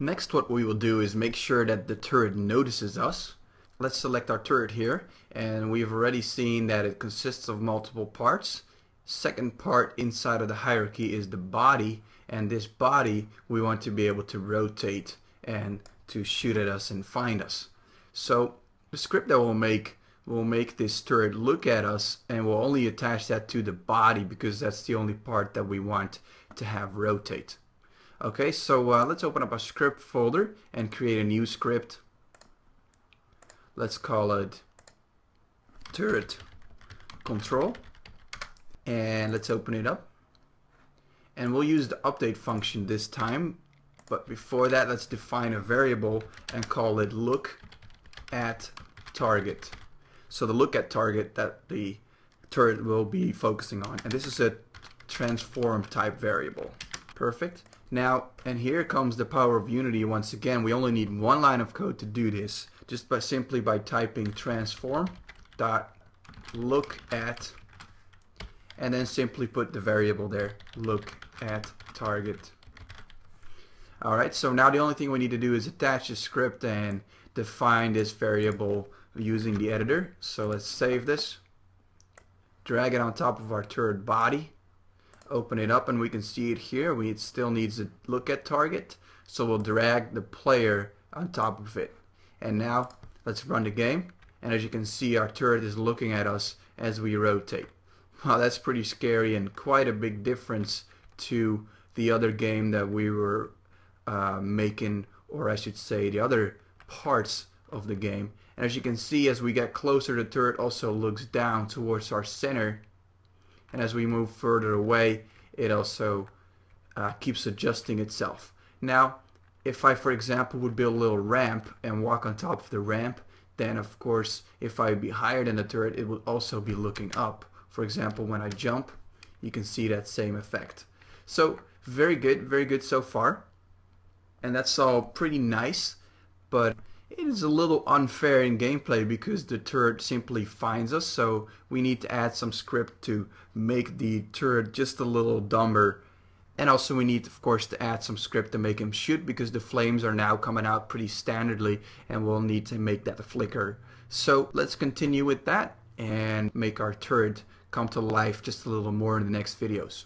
Next, what we will do is make sure that the turret notices us. Let's select our turret here, and we've already seen that it consists of multiple parts. Second part inside of the hierarchy is the body, and this body we want to be able to rotate and to shoot at us and find us. So the script that we'll make will make this turret look at us, and we'll only attach that to the body because that's the only part that we want to have rotate. Okay, so let's open up our script folder and create a new script. Let's call it turret control, and let's open it up, and we'll use the update function this time, but before that let's define a variable and call it look at target. So the look at target that the turret will be focusing on, and this is a transform type variable. Perfect. Now, and here comes the power of Unity once again. We only need one line of code to do this, just simply by typing transform dot look at, and then simply put the variable there, look at target. Alright, so now the only thing we need to do is attach the script and define this variable using the editor. So let's save this, drag it on top of our turret body, open it up, and we can see it here. It still needs to look at target, so we'll drag the player on top of it. And now let's run the game, and as you can see, our turret is looking at us as we rotate. Wow, that's pretty scary and quite a big difference to the other game that we were making, or I should say the other parts of the game. And as you can see, as we get closer, the turret also looks down towards our center, and as we move further away, it also keeps adjusting itself. Now, if I, for example, would build a little ramp and walk on top of the ramp, then of course, if I be higher than the turret, it would also be looking up. For example, when I jump, you can see that same effect. So very good so far. And that's all pretty nice, but it is a little unfair in gameplay because the turret simply finds us, so we need to add some script to make the turret just a little dumber. And also we need, of course, to add some script to make him shoot, because the flames are now coming out pretty standardly, and we'll need to make that flicker. So let's continue with that and make our turret come to life just a little more in the next videos.